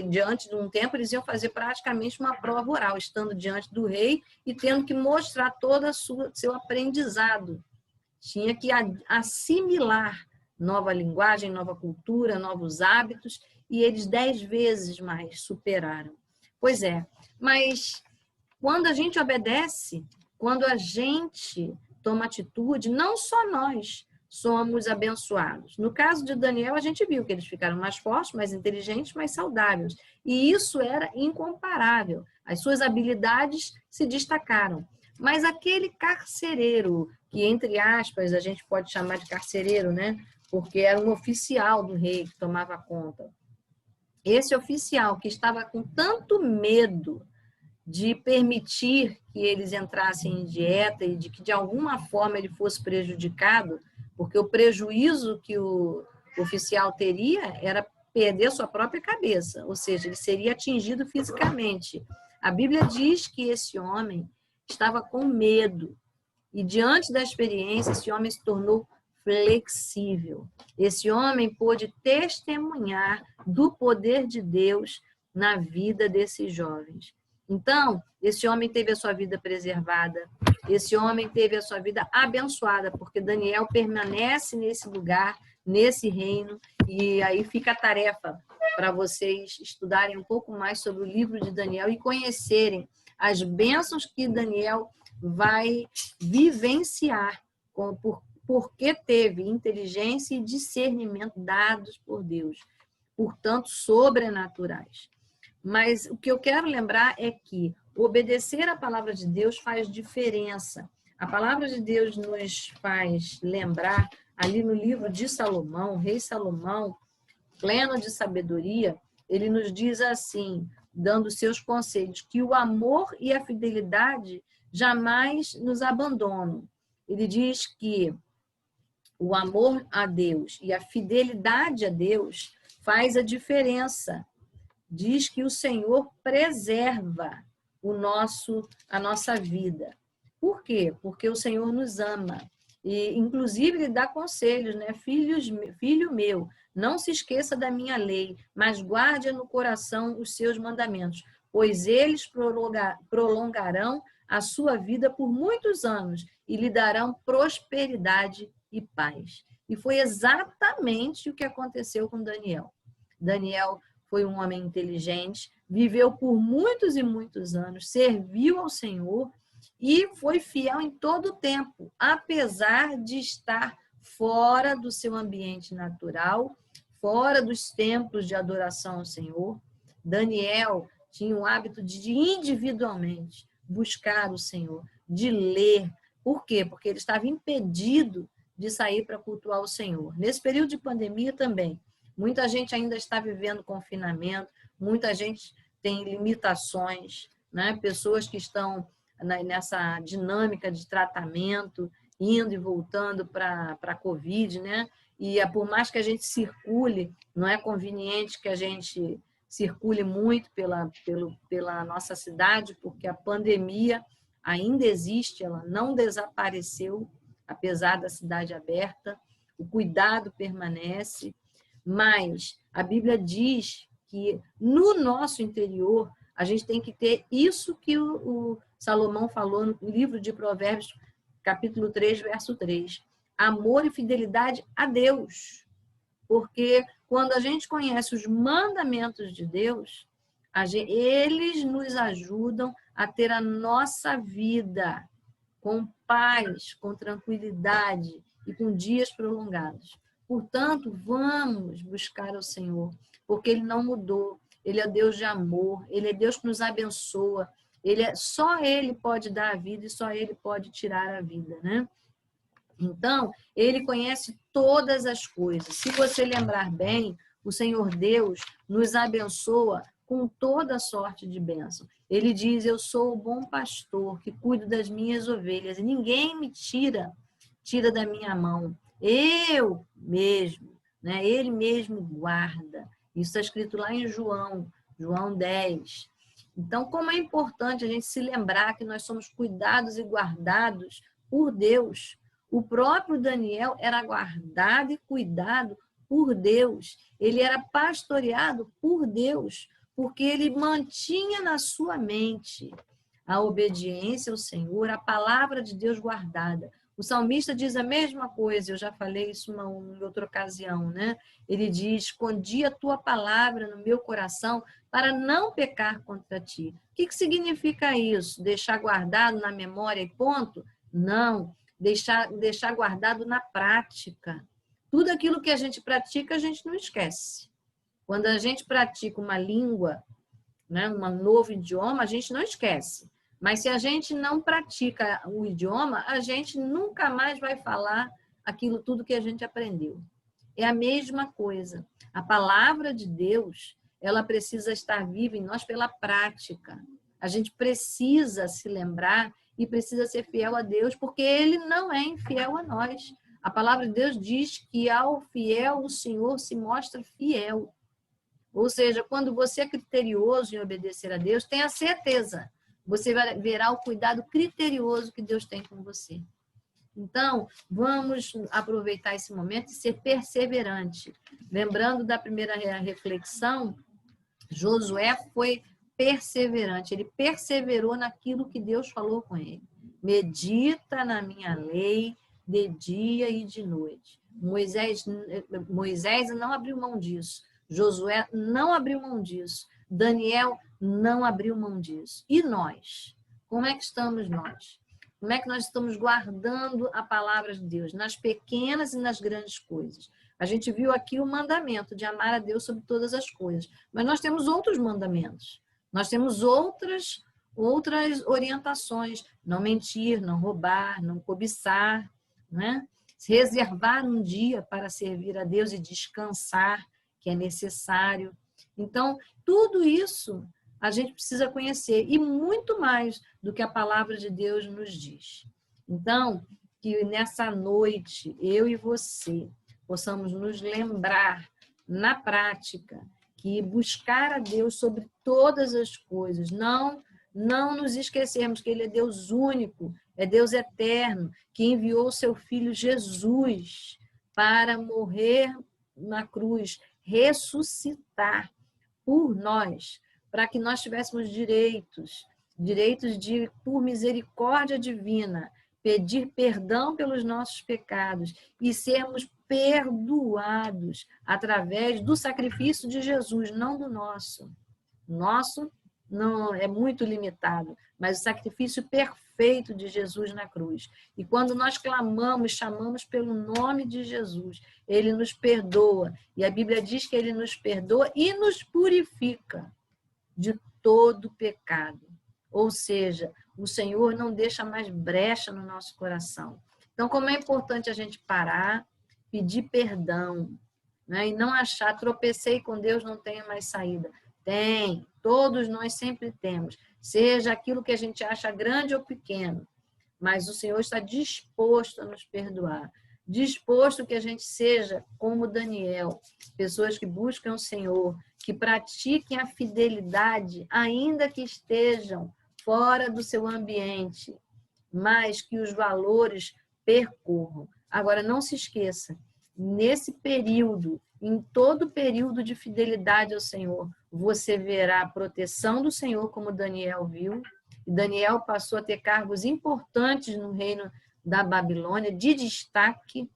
diante de um tempo eles iam fazer praticamente uma prova oral, estando diante do rei e tendo que mostrar todo o seu aprendizado. Tinha que assimilar nova linguagem, nova cultura, novos hábitos, e eles 10 vezes mais superaram. Pois é, mas quando a gente obedece, quando a gente toma atitude, não só nós somos abençoados. No caso de Daniel, a gente viu que eles ficaram mais fortes, mais inteligentes, mais saudáveis. E isso era incomparável. As suas habilidades se destacaram. Mas aquele carcereiro, que entre aspas a gente pode chamar de carcereiro, né? Porque era um oficial do rei que tomava conta. Esse oficial que estava com tanto medo de permitir que eles entrassem em dieta e de que de alguma forma ele fosse prejudicado, porque o prejuízo que o oficial teria era perder sua própria cabeça, ou seja, ele seria atingido fisicamente. A Bíblia diz que esse homem estava com medo e diante da experiência esse homem se tornou flexível. Esse homem pôde testemunhar do poder de Deus na vida desses jovens. Então, esse homem teve a sua vida preservada, esse homem teve a sua vida abençoada, porque Daniel permanece nesse lugar, nesse reino, e aí fica a tarefa para vocês estudarem um pouco mais sobre o livro de Daniel e conhecerem as bênçãos que Daniel vai vivenciar, porque teve inteligência e discernimento dados por Deus, portanto, sobrenaturais. Mas o que eu quero lembrar é que obedecer à palavra de Deus faz diferença. A palavra de Deus nos faz lembrar, ali no livro de Salomão, o rei Salomão, pleno de sabedoria, ele nos diz assim, dando seus conselhos, que o amor e a fidelidade jamais nos abandonam. Ele diz que o amor a Deus e a fidelidade a Deus faz a diferença. Diz que o Senhor preserva a nossa vida. Por quê? Porque o Senhor nos ama. E, inclusive, Ele dá conselhos, né? Filho meu, não se esqueça da minha lei, mas guarde no coração os seus mandamentos, pois eles prolongarão a sua vida por muitos anos e lhe darão prosperidade e paz. E foi exatamente o que aconteceu com Daniel. Daniel foi um homem inteligente, viveu por muitos e muitos anos, serviu ao Senhor e foi fiel em todo o tempo, apesar de estar fora do seu ambiente natural, fora dos templos de adoração ao Senhor. Daniel tinha o hábito de individualmente buscar o Senhor, de ler. Por quê? Porque ele estava impedido de sair para cultuar o Senhor. Nesse período de pandemia também, muita gente ainda está vivendo confinamento, muita gente tem limitações, né? Pessoas que estão nessa dinâmica de tratamento, indo e voltando para a Covid, né? E por mais que a gente circule, não é conveniente que a gente circule muito pela nossa cidade, porque a pandemia ainda existe, ela não desapareceu, apesar da cidade aberta, o cuidado permanece. Mas a Bíblia diz que no nosso interior a gente tem que ter isso que o Salomão falou no livro de Provérbios, capítulo 3, verso 3. amor e fidelidade a Deus. Porque quando a gente conhece os mandamentos de Deus, eles nos ajudam a ter a nossa vida com paz, com tranquilidade e com dias prolongados. Portanto, vamos buscar o Senhor, porque Ele não mudou. Ele é Deus de amor, Ele é Deus que nos abençoa. Só Ele pode dar a vida e só Ele pode tirar a vida, né? Então, Ele conhece todas as coisas. Se você lembrar bem, o Senhor Deus nos abençoa com toda sorte de bênção. Ele diz, eu sou o bom pastor que cuido das minhas ovelhas e ninguém me tira da minha mão. Eu mesmo, né? Ele mesmo guarda. Isso está escrito lá em João 10. Então, como é importante a gente se lembrar que nós somos cuidados e guardados por Deus. O próprio Daniel era guardado e cuidado por Deus. Ele era pastoreado por Deus, porque ele mantinha na sua mente a obediência ao Senhor, a palavra de Deus guardada. O salmista diz a mesma coisa, eu já falei isso em outra ocasião, né? Ele diz, escondi a tua palavra no meu coração para não pecar contra ti. O que significa isso? Deixar guardado na memória e ponto? Não, deixar guardado na prática. Tudo aquilo que a gente pratica, a gente não esquece. Quando a gente pratica uma língua, né, um novo idioma, a gente não esquece. Mas se a gente não pratica o idioma, a gente nunca mais vai falar aquilo tudo que a gente aprendeu. É a mesma coisa. A palavra de Deus, ela precisa estar viva em nós pela prática. A gente precisa se lembrar e precisa ser fiel a Deus, porque Ele não é infiel a nós. A palavra de Deus diz que ao fiel o Senhor se mostra fiel. Ou seja, quando você é criterioso em obedecer a Deus, tenha certeza, você verá o cuidado criterioso que Deus tem com você. Então, vamos aproveitar esse momento e ser perseverante. Lembrando da primeira reflexão, Josué foi perseverante, ele perseverou naquilo que Deus falou com ele. Medita na minha lei de dia e de noite. Moisés não abriu mão disso. Josué não abriu mão disso. Daniel não abriu mão disso. E nós? Como é que estamos nós? Como é que nós estamos guardando a palavra de Deus? Nas pequenas e nas grandes coisas. A gente viu aqui o mandamento de amar a Deus sobre todas as coisas. Mas nós temos outros mandamentos. Nós temos outras orientações. Não mentir, não roubar, não cobiçar, né? Reservar um dia para servir a Deus e descansar, que é necessário. Então, tudo isso a gente precisa conhecer, e muito mais do que a palavra de Deus nos diz. Então, que nessa noite, eu e você, possamos nos lembrar, na prática, que buscar a Deus sobre todas as coisas, não nos esquecermos que Ele é Deus único, é Deus eterno, que enviou o seu Filho Jesus para morrer na cruz, ressuscitar por nós, para que nós tivéssemos direitos de, por misericórdia divina, pedir perdão pelos nossos pecados e sermos perdoados através do sacrifício de Jesus, não do nosso. Nosso não é muito limitado, mas o sacrifício perfeito de Jesus na cruz. E quando nós clamamos, chamamos pelo nome de Jesus, Ele nos perdoa. E a Bíblia diz que Ele nos perdoa e nos purifica de todo pecado. Ou seja, o Senhor não deixa mais brecha no nosso coração. Então, como é importante a gente parar, pedir perdão, né? E não achar, tropecei com Deus, não tenho mais saída. Tem, todos nós sempre temos. Seja aquilo que a gente acha grande ou pequeno, mas o Senhor está disposto a nos perdoar. Disposto que a gente seja como Daniel, pessoas que buscam o Senhor, que pratiquem a fidelidade, ainda que estejam fora do seu ambiente, mas que os valores percorram. Agora, não se esqueça, nesse período, em todo período de fidelidade ao Senhor, você verá a proteção do Senhor, como Daniel viu. E Daniel passou a ter cargos importantes no reino da Babilônia, de destaque.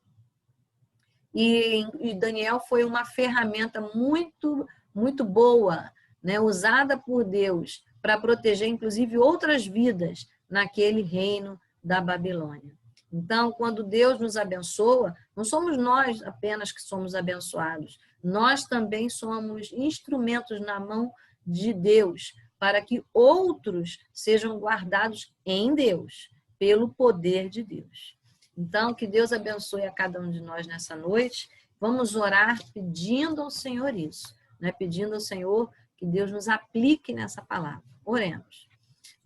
E Daniel foi uma ferramenta muito, muito boa, né, usada por Deus para proteger, inclusive, outras vidas naquele reino da Babilônia. Então, quando Deus nos abençoa, não somos nós apenas que somos abençoados, nós também somos instrumentos na mão de Deus, para que outros sejam guardados em Deus, pelo poder de Deus. Então, que Deus abençoe a cada um de nós nessa noite. Vamos orar pedindo ao Senhor isso, né? Pedindo ao Senhor que Deus nos aplique nessa palavra. Oremos.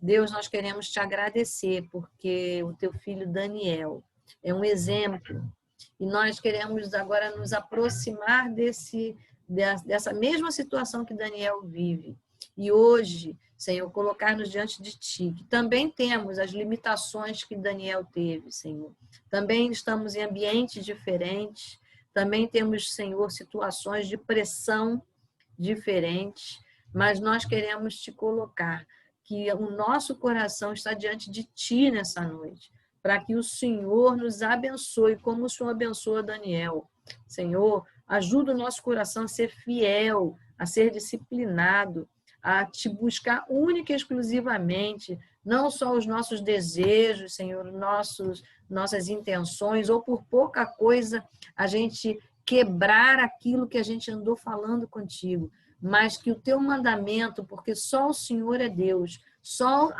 Deus, nós queremos te agradecer, porque o teu filho Daniel é um exemplo. E nós queremos agora nos aproximar dessa mesma situação que Daniel vive. E hoje, Senhor, colocar-nos diante de Ti, que também temos as limitações que Daniel teve, Senhor. Também estamos em ambientes diferentes, também temos, Senhor, situações de pressão diferentes, mas nós queremos Te colocar, que o nosso coração está diante de Ti nessa noite, para que o Senhor nos abençoe, como o Senhor abençoa Daniel. Senhor, ajuda o nosso coração a ser fiel, a ser disciplinado, a Te buscar única e exclusivamente, não só os nossos desejos, Senhor, nossas intenções, ou por pouca coisa a gente quebrar aquilo que a gente andou falando contigo, mas que o Teu mandamento, porque só o Senhor é Deus, só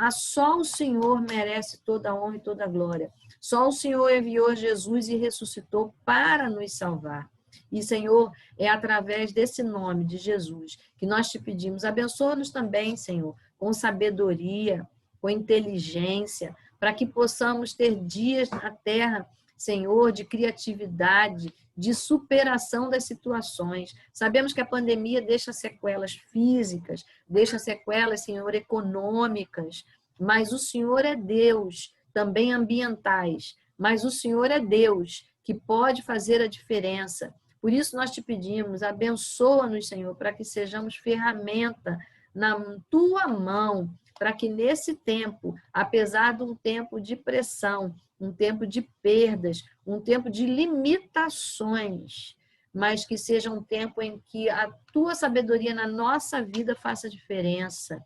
o Senhor merece toda a honra e toda a glória. Só o Senhor enviou Jesus e ressuscitou para nos salvar. E, Senhor, é através desse nome de Jesus que nós te pedimos. Abençoa-nos também, Senhor, com sabedoria, com inteligência, para que possamos ter dias na terra, Senhor, de criatividade, de superação das situações. Sabemos que a pandemia deixa sequelas físicas, deixa sequelas, Senhor, econômicas, mas o Senhor é Deus, também ambientais, mas o Senhor é Deus que pode fazer a diferença. Por isso nós te pedimos, abençoa-nos, Senhor, para que sejamos ferramenta na tua mão, para que nesse tempo, apesar de um tempo de pressão, um tempo de perdas, um tempo de limitações, mas que seja um tempo em que a tua sabedoria na nossa vida faça diferença.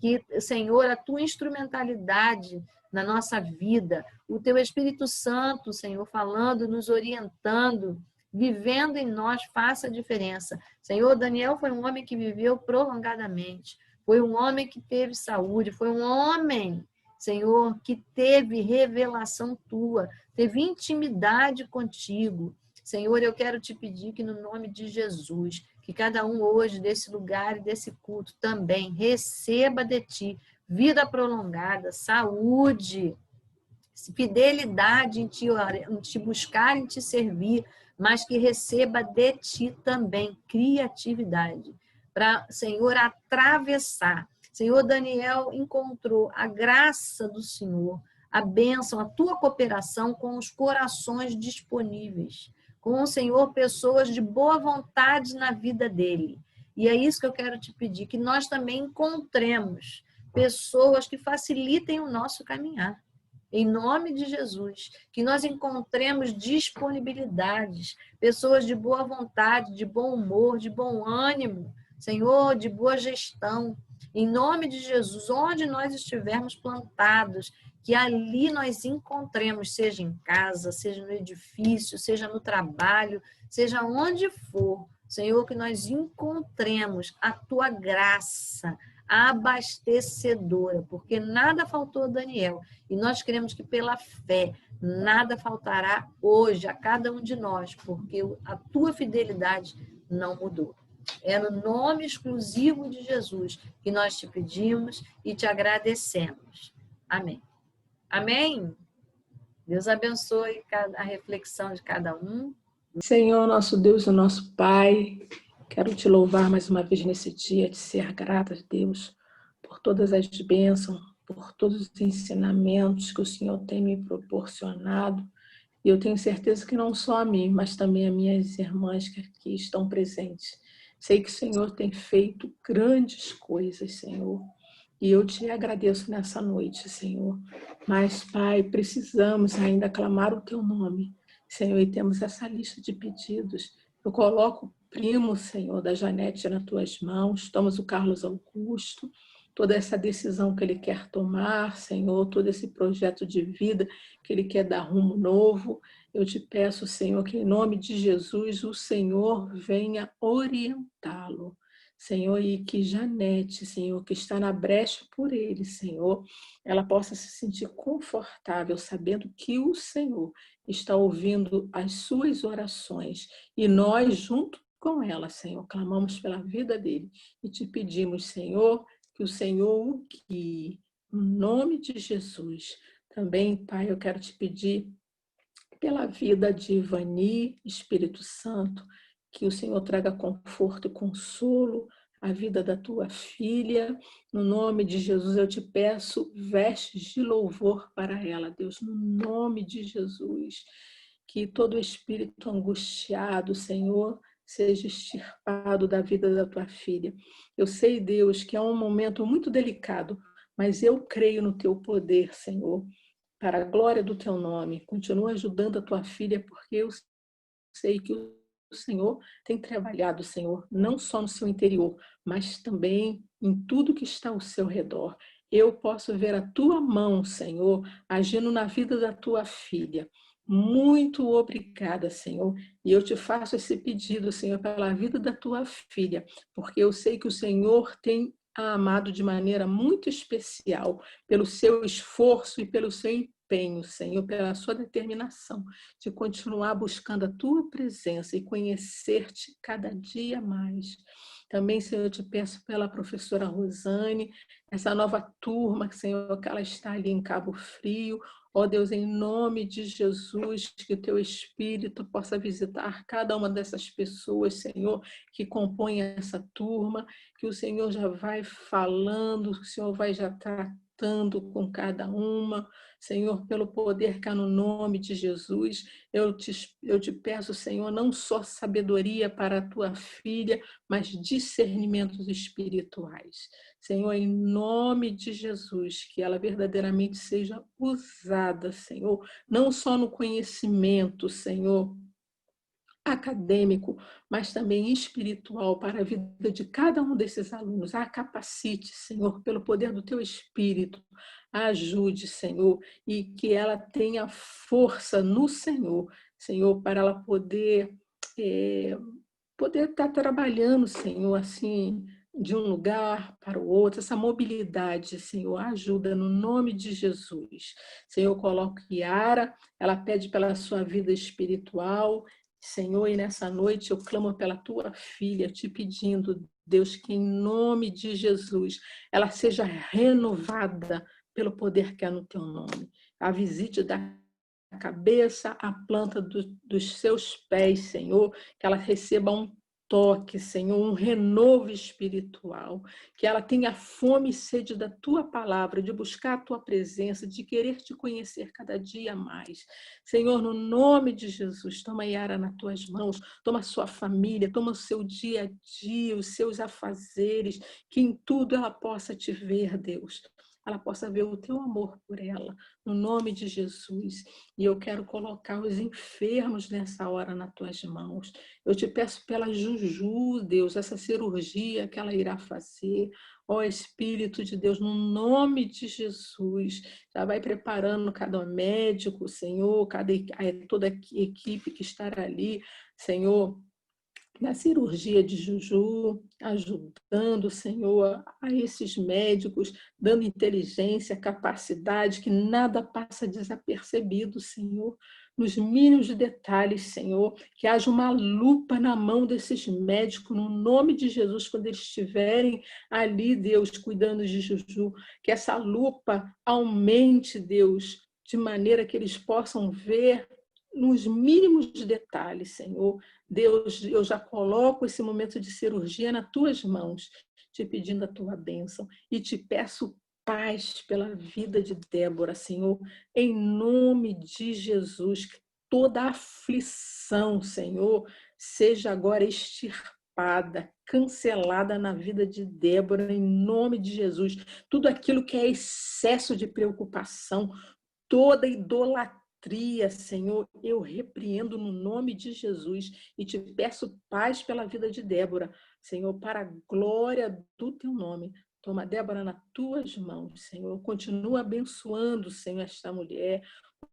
Que, Senhor, a tua instrumentalidade na nossa vida, o teu Espírito Santo, Senhor, falando, nos orientando, vivendo em nós, faça a diferença. Senhor, Daniel foi um homem que viveu prolongadamente, foi um homem que teve saúde, foi um homem, Senhor, que teve revelação tua, teve intimidade contigo. Senhor, eu quero te pedir que no nome de Jesus, que cada um hoje desse lugar e desse culto também receba de ti vida prolongada, saúde, fidelidade em te buscar, em te servir, mas que receba de ti também criatividade para, Senhor, atravessar. Senhor, Daniel encontrou a graça do Senhor, a bênção, a tua cooperação com os corações disponíveis, com o Senhor, pessoas de boa vontade na vida dele. E é isso que eu quero te pedir, que nós também encontremos pessoas que facilitem o nosso caminhar. Em nome de Jesus, que nós encontremos disponibilidades, pessoas de boa vontade, de bom humor, de bom ânimo, Senhor, de boa gestão. Em nome de Jesus, onde nós estivermos plantados, que ali nós encontremos, seja em casa, seja no edifício, seja no trabalho, seja onde for, Senhor, que nós encontremos a tua graça abastecedora, porque nada faltou a Daniel. E nós queremos que pela fé nada faltará hoje a cada um de nós, porque a tua fidelidade não mudou. É no nome exclusivo de Jesus que nós te pedimos e te agradecemos. Amém. Amém? Deus abençoe a reflexão de cada um. Senhor, nosso Deus e nosso Pai, quero te louvar mais uma vez nesse dia, te ser grata, Deus, por todas as bênçãos, por todos os ensinamentos que o Senhor tem me proporcionado. E eu tenho certeza que não só a mim, mas também a minhas irmãs que aqui estão presentes. Sei que o Senhor tem feito grandes coisas, Senhor. E eu te agradeço nessa noite, Senhor. Mas, Pai, precisamos ainda clamar o teu nome, Senhor, e temos essa lista de pedidos. Eu coloco o primo, Senhor, da Janete nas tuas mãos, tomas o Carlos Augusto, toda essa decisão que ele quer tomar, Senhor, todo esse projeto de vida que ele quer dar rumo novo. Eu te peço, Senhor, que em nome de Jesus o Senhor venha orientá-lo. Senhor, e que Janete, Senhor, que está na brecha por ele, Senhor, ela possa se sentir confortável sabendo que o Senhor está ouvindo as suas orações e nós, junto com ela, Senhor, clamamos pela vida dele e te pedimos, Senhor, que o Senhor o guie, em nome de Jesus. Também, Pai, eu quero te pedir pela vida de Ivani, Espírito Santo, que o Senhor traga conforto e consolo à vida da tua filha. No nome de Jesus, eu te peço vestes de louvor para ela, Deus, no nome de Jesus. Que todo espírito angustiado, Senhor, seja extirpado da vida da tua filha. Eu sei, Deus, que é um momento muito delicado, mas eu creio no teu poder, Senhor, para a glória do teu nome. Continua ajudando a tua filha, porque eu sei que o Senhor tem trabalhado, Senhor, não só no seu interior, mas também em tudo que está ao seu redor. Eu posso ver a tua mão, Senhor, agindo na vida da tua filha. Muito obrigada, Senhor. E eu te faço esse pedido, Senhor, pela vida da tua filha, porque eu sei que o Senhor tem a amado de maneira muito especial, pelo seu esforço e pelo seu empenho, Senhor, pela sua determinação de continuar buscando a tua presença e conhecer-te cada dia mais. Também, Senhor, eu te peço pela professora Rosane, essa nova turma, Senhor, que ela está ali em Cabo Frio. Ó Deus, em nome de Jesus, que o teu Espírito possa visitar cada uma dessas pessoas, Senhor, que compõem essa turma, que o Senhor já vai falando, o Senhor vai já tratando com cada uma, Senhor, pelo poder que há no nome de Jesus. Eu te peço, Senhor, não só sabedoria para a tua filha, mas discernimentos espirituais. Senhor, em nome de Jesus, que ela verdadeiramente seja usada, Senhor, não só no conhecimento, Senhor, acadêmico, mas também espiritual para a vida de cada um desses alunos. A capacite, Senhor, pelo poder do teu Espírito. A ajude, Senhor, e que ela tenha força no Senhor, Senhor, para ela poder estar trabalhando, Senhor, assim, de um lugar para o outro, essa mobilidade, Senhor, ajuda no nome de Jesus. Senhor, coloco Yara, ela pede pela sua vida espiritual, Senhor, e nessa noite eu clamo pela tua filha, te pedindo, Deus, que em nome de Jesus ela seja renovada pelo poder que há no teu nome. A visite da cabeça à planta dos seus pés, Senhor, que ela receba um toque, Senhor, um renovo espiritual, que ela tenha fome e sede da tua palavra, de buscar a tua presença, de querer te conhecer cada dia mais. Senhor, no nome de Jesus, toma a Yara nas tuas mãos, toma a sua família, toma o seu dia a dia, os seus afazeres, que em tudo ela possa te ver, Deus. Ela possa ver o teu amor por ela, no nome de Jesus. E eu quero colocar os enfermos nessa hora nas tuas mãos. Eu te peço pela Juju, Deus, essa cirurgia que ela irá fazer. Ó Espírito de Deus, no nome de Jesus, já vai preparando cada médico, Senhor, toda a equipe que estará ali, Senhor, na cirurgia de Juju, ajudando, Senhor, a esses médicos, dando inteligência, capacidade, que nada passa desapercebido, Senhor, nos mínimos detalhes, Senhor, que haja uma lupa na mão desses médicos, no nome de Jesus, quando eles estiverem ali, Deus, cuidando de Juju, que essa lupa aumente, Deus, de maneira que eles possam ver nos mínimos detalhes, Senhor. Deus, eu já coloco esse momento de cirurgia nas tuas mãos, te pedindo a tua bênção e te peço paz pela vida de Débora, Senhor, em nome de Jesus, que toda aflição, Senhor, seja agora extirpada, cancelada na vida de Débora, em nome de Jesus. Tudo aquilo que é excesso de preocupação, toda idolatria, Senhor, eu repreendo no nome de Jesus e te peço paz pela vida de Débora, Senhor, para a glória do teu nome. Toma Débora nas tuas mãos, Senhor. Continua abençoando, Senhor, esta mulher.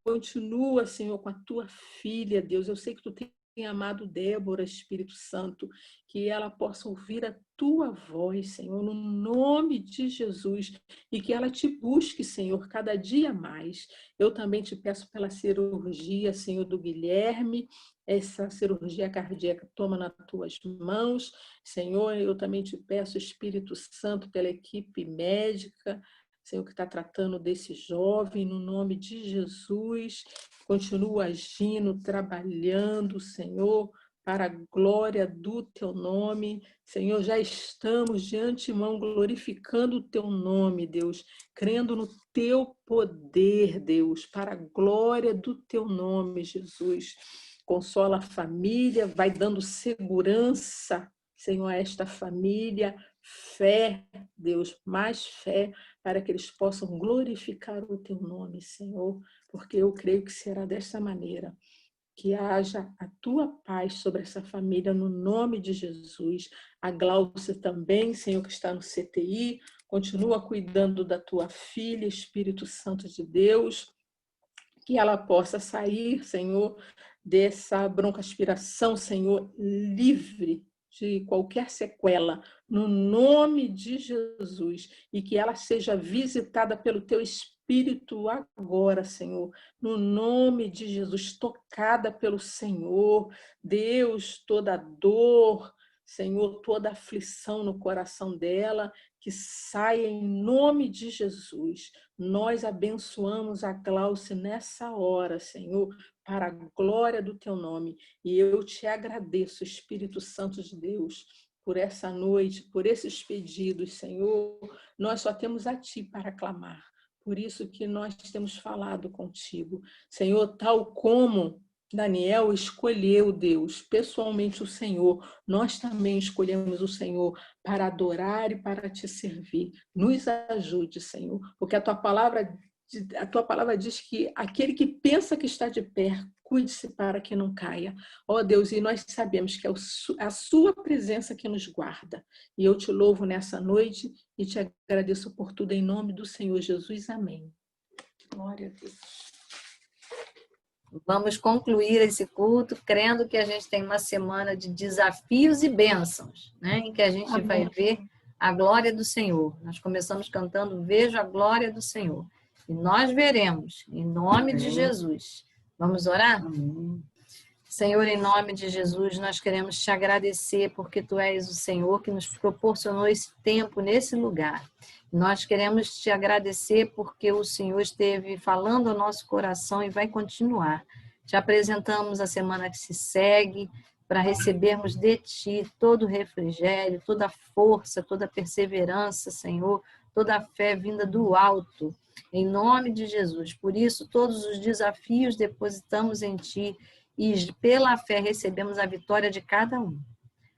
Continua, Senhor, com a tua filha, Deus. Eu sei que tu tem amado Débora, Espírito Santo, que ela possa ouvir a tua voz, Senhor, no nome de Jesus, e que ela te busque, Senhor, cada dia mais. Eu também te peço pela cirurgia, Senhor, do Guilherme, essa cirurgia cardíaca, toma nas tuas mãos, Senhor. Eu também te peço, Espírito Santo, pela equipe médica, Senhor, que está tratando desse jovem, no nome de Jesus. Continua agindo, trabalhando, Senhor, para a glória do teu nome. Senhor, já estamos de antemão glorificando o teu nome, Deus, crendo no teu poder, Deus, para a glória do teu nome, Jesus. Consola a família, vai dando segurança, Senhor, a esta família, fé, Deus, mais fé, para que eles possam glorificar o teu nome, Senhor, porque eu creio que será desta maneira. Que haja a tua paz sobre essa família, no nome de Jesus. A Glaucia também, Senhor, que está no CTI, continua cuidando da tua filha, Espírito Santo de Deus, que ela possa sair, Senhor, dessa broncoaspiração, Senhor, livre de qualquer sequela, no nome de Jesus, e que ela seja visitada pelo teu Espírito agora, Senhor, no nome de Jesus, tocada pelo Senhor, Deus, toda dor, Senhor, toda aflição no coração dela, que saia em nome de Jesus. Nós abençoamos a Glaucia nessa hora, Senhor, para a glória do teu nome. E eu te agradeço, Espírito Santo de Deus, por essa noite, por esses pedidos, Senhor. Nós só temos a ti para clamar. Por isso que nós temos falado contigo. Senhor, tal como Daniel escolheu, Deus, pessoalmente o Senhor, nós também escolhemos o Senhor para adorar e para te servir. Nos ajude, Senhor, porque a tua palavra diz que aquele que pensa que está de pé, cuide-se para que não caia. Ó Deus, e nós sabemos que é a sua presença que nos guarda. E eu te louvo nessa noite e te agradeço por tudo em nome do Senhor Jesus. Amém. Glória a Deus. Vamos concluir esse culto crendo que a gente tem uma semana de desafios e bênçãos, né? Em que a gente vai ver a glória do Senhor. Nós começamos cantando Vejo a Glória do Senhor. E nós veremos, em nome de Jesus. Vamos orar? Amém. Senhor, em nome de Jesus, nós queremos te agradecer porque tu és o Senhor que nos proporcionou esse tempo nesse lugar. Nós queremos te agradecer porque o Senhor esteve falando ao nosso coração e vai continuar. Te apresentamos a semana que se segue para recebermos de ti todo o refrigério, toda a força, toda a perseverança, Senhor, toda a fé vinda do alto, em nome de Jesus. Por isso, todos os desafios depositamos em ti e pela fé recebemos a vitória de cada um.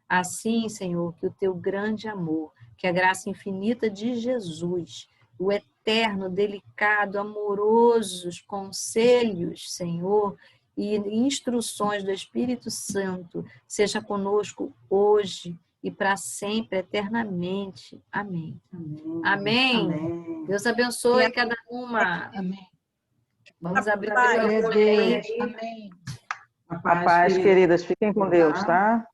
Assim, Senhor, que o teu grande amor, que a graça infinita de Jesus, o eterno, delicado, amorosos conselhos, Senhor, e instruções do Espírito Santo, seja conosco hoje e para sempre, eternamente. Amém. Amém. Amém. Deus abençoe cada uma. Amém. Vamos abrir o Pai, microfone aí. Amém. A paz, queridas. Fiquem com Deus, tá?